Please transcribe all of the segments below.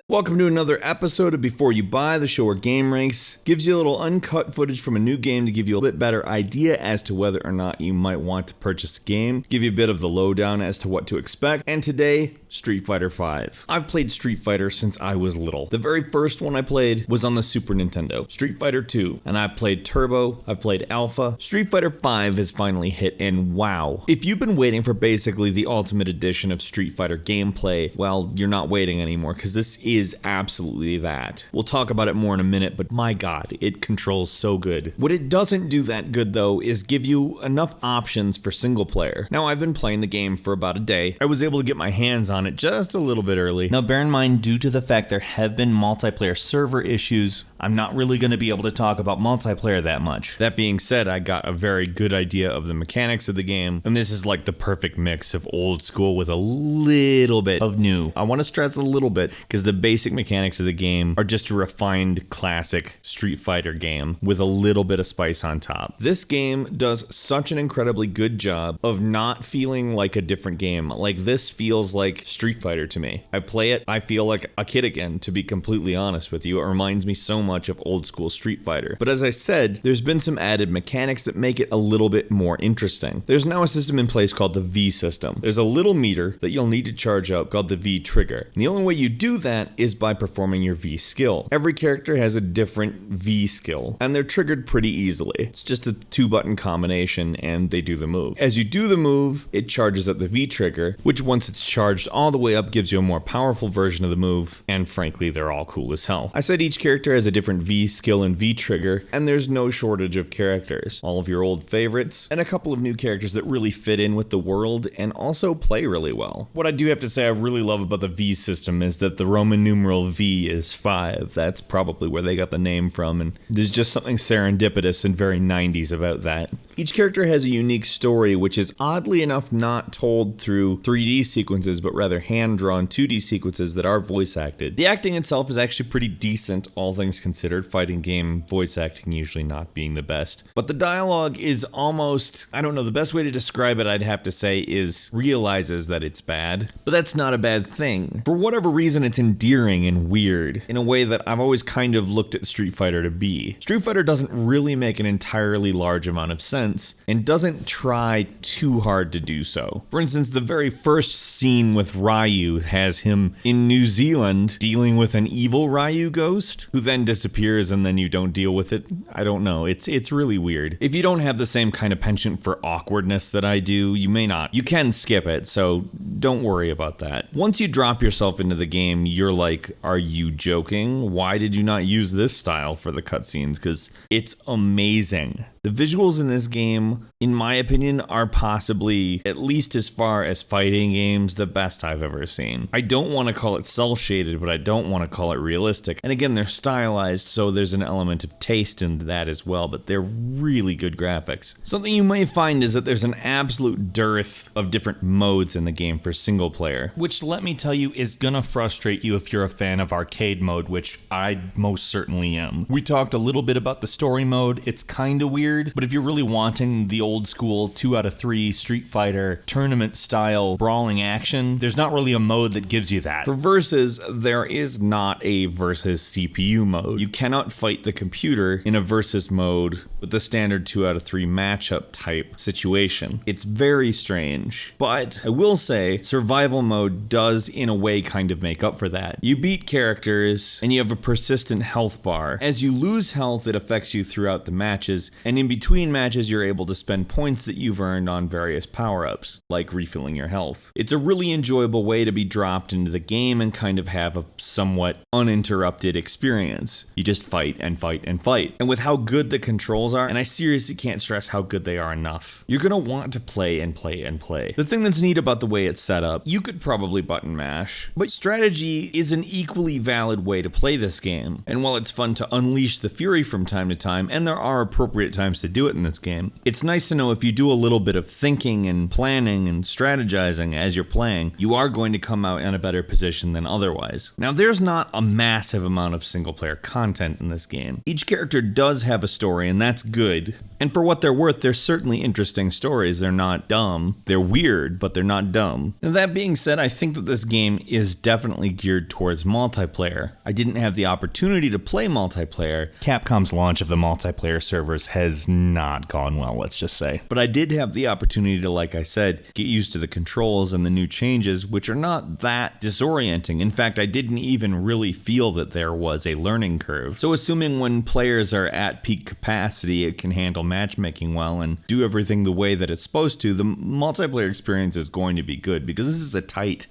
Welcome to another episode of Before You Buy, the show where Game Ranks gives you a little uncut footage from a new game to give you a bit better idea as to whether or not you might want to purchase a game, give you a bit of the lowdown as to what to expect, and today, Street Fighter V. I've played Street Fighter since I was little. The very first one I played was on the Super Nintendo, Street Fighter 2, and I've played Turbo, I've played Alpha. Street Fighter V has finally hit, and wow. If you've been waiting for basically the ultimate edition of Street Fighter gameplay, well, you're not waiting anymore, because this is absolutely that. We'll talk about it more in a minute, but my god, it controls so good. What it doesn't do that good though is give you enough options for single player. Now, I've been playing the game for about a day. I was able to get my hands on it just a little bit early. Now, bear in mind, due to the fact there have been multiplayer server issues, I'm not really going to be able to talk about multiplayer that much. That being said, I got a very good idea of the mechanics of the game, and this is like the perfect mix of old school with a little bit of new. I want to stress a little bit because the basic mechanics of the game are just a refined classic Street Fighter game with a little bit of spice on top. This game does such an incredibly good job of not feeling like a different game. Like, this feels like Street Fighter to me. I play it, I feel like a kid again, to be completely honest with you. It reminds me so much of old school Street Fighter. But as I said, there's been some added mechanics that make it a little bit more interesting. There's now a system in place called the V system. There's a little meter that you'll need to charge up called the V trigger. And the only way you do that is by performing your V skill. Every character has a different V skill, and they're triggered pretty easily. It's just a 2-button combination, and they do the move. As you do the move, it charges up the V trigger, which once it's charged all the way up gives you a more powerful version of the move, and frankly, they're all cool as hell. I said each character has a different V skill and V trigger, and there's no shortage of characters. All of your old favorites, and a couple of new characters that really fit in with the world, and also play really well. What I do have to say I really love about the V system is that the Roman numeral V is 5. That's probably where they got the name from, and there's just something serendipitous and very 90s about that. Each character has a unique story, which is oddly enough not told through 3D sequences, but rather hand-drawn 2D sequences that are voice acted. The acting itself is actually pretty decent, all things considered, fighting game voice acting usually not being the best. But the dialogue is almost, I don't know, the best way to describe it I'd have to say is realizes that it's bad. But that's not a bad thing. For whatever reason, it's endearing and weird, in a way that I've always kind of looked at Street Fighter to be. Street Fighter doesn't really make an entirely large amount of sense, and doesn't try too hard to do so. For instance, the very first scene with Ryu has him in New Zealand dealing with an evil Ryu ghost, who then disappears and then you don't deal with it. I don't know, it's really weird. If you don't have the same kind of penchant for awkwardness that I do, you can skip it, so don't worry about that. Once you drop yourself into the game, you're like, are you joking? Why did you not use this style for the cutscenes? Because it's amazing. The visuals in this game, in my opinion, are possibly, at least as far as fighting games, the best I've ever seen. I don't want to call it cel-shaded, but I don't want to call it realistic. And again, they're stylized, so there's an element of taste in that as well, but they're really good graphics. Something you may find is that there's an absolute dearth of different modes in the game for single player, which, let me tell you, is gonna frustrate you if you're a fan of arcade mode, which I most certainly am. We talked a little bit about the story mode. It's kinda weird, but if you're really wanting the old school 2 out of 3 Street Fighter tournament style brawling action, there's not really a mode that gives you that. For versus, there is not a versus CPU mode. You cannot fight the computer in a versus mode with the standard 2 out of 3 matchup type situation. It's very strange, but I will say survival mode does in a way kind of make up for that. You beat characters and you have a persistent health bar. As you lose health, it affects you throughout the matches, and in between matches you're able to spend points that you've earned on various power-ups, like refilling your health. It's a really enjoyable way to be dropped into the game and kind of have a somewhat uninterrupted experience. You just fight and fight and fight. And with how good the controls are, and I seriously can't stress how good they are enough, you're gonna want to play and play and play. The thing that's neat about the way it's set up, you could probably button mash, but strategy is an equally valid way to play this game. And while it's fun to unleash the fury from time to time, and there are appropriate times times to do it in this game. It's nice to know if you do a little bit of thinking and planning and strategizing as you're playing, you are going to come out in a better position than otherwise. Now, there's not a massive amount of single player content in this game. Each character does have a story, and that's good. And for what they're worth, they're certainly interesting stories. They're not dumb. They're weird, but they're not dumb. Now, that being said, I think that this game is definitely geared towards multiplayer. I didn't have the opportunity to play multiplayer. Capcom's launch of the multiplayer servers has not gone well, let's just say. But I did have the opportunity to, like I said, get used to the controls and the new changes, which are not that disorienting. In fact, I didn't even really feel that there was a learning curve. So assuming when players are at peak capacity, it can handle matchmaking well and do everything the way that it's supposed to, the multiplayer experience is going to be good because this is a tight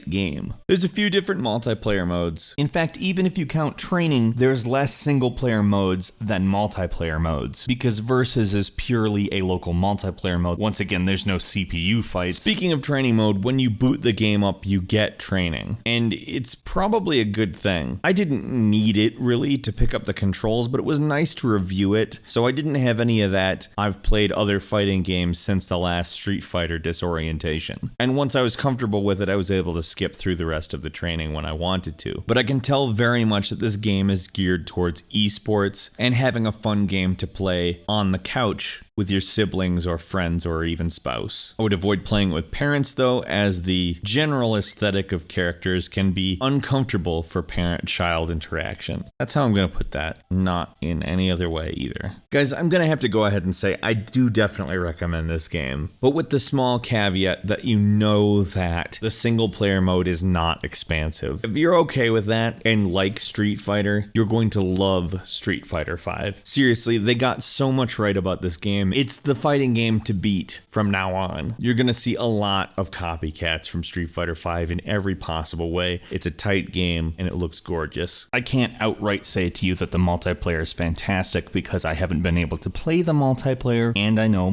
game. There's a few different multiplayer modes. In fact, even if you count training, there's less single player modes than multiplayer modes because Versus is purely a local multiplayer mode. Once again, there's no CPU fights. Speaking of training mode, when you boot the game up, you get training, and it's probably a good thing. I didn't need it really to pick up the controls, but it was nice to review it, so I didn't have any of that I've played other fighting games since the last Street Fighter disorientation. And once I was comfortable with it, I was able to skip through the rest of the training when I wanted to. But I can tell very much that this game is geared towards esports and having a fun game to play on the couch with your siblings or friends or even spouse. I would avoid playing it with parents though, as the general aesthetic of characters can be uncomfortable for parent-child interaction. That's how I'm gonna put that, not in any other way either. Guys, I'm gonna have to go ahead and say I do definitely recommend this game, but with the small caveat that you know that the single player mode is not expansive. If you're okay with that and like Street Fighter, you're going to love Street Fighter V. Seriously, they got so much right about this game. It's the fighting game to beat from now on. You're gonna see a lot of copycats from Street Fighter V in every possible way. It's a tight game and it looks gorgeous. I can't outright say to you that the multiplayer is fantastic because I haven't been able to play the multiplayer, and I know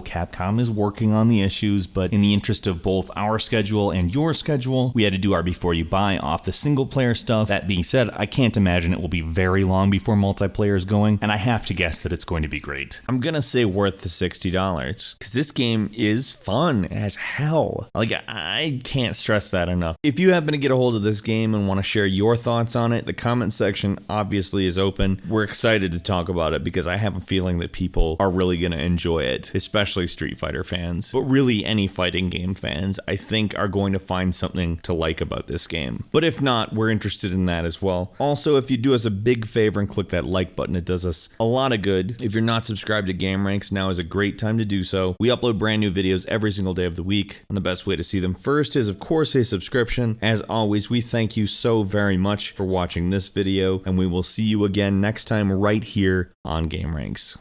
Capcom is working on the issues, but in the interest of both our schedule and your schedule, we had to do our before you buy off the single player stuff. That being said, I can't imagine it will be very long before multiplayer is going, and I have to guess that it's going to be great. I'm gonna say worth the $60 because this game is fun as hell. Like, I can't stress that enough. If you happen to get a hold of this game and want to share your thoughts on it, the comment section obviously is open. We're excited to talk about it because I have a feeling that people are really going to enjoy it, especially Street Fighter fans, but really any fighting game fans, I think, are going to find something to like about this game. But if not, we're interested in that as well. Also, if you do us a big favor and click that like button, it does us a lot of good. If you're not subscribed to Game Ranks, now is a great time to do so. We upload brand new videos every single day of the week, and the best way to see them first is, of course, a subscription. As always, we thank you so very much for watching this video, and we will see you again next time right here on Game Ranks.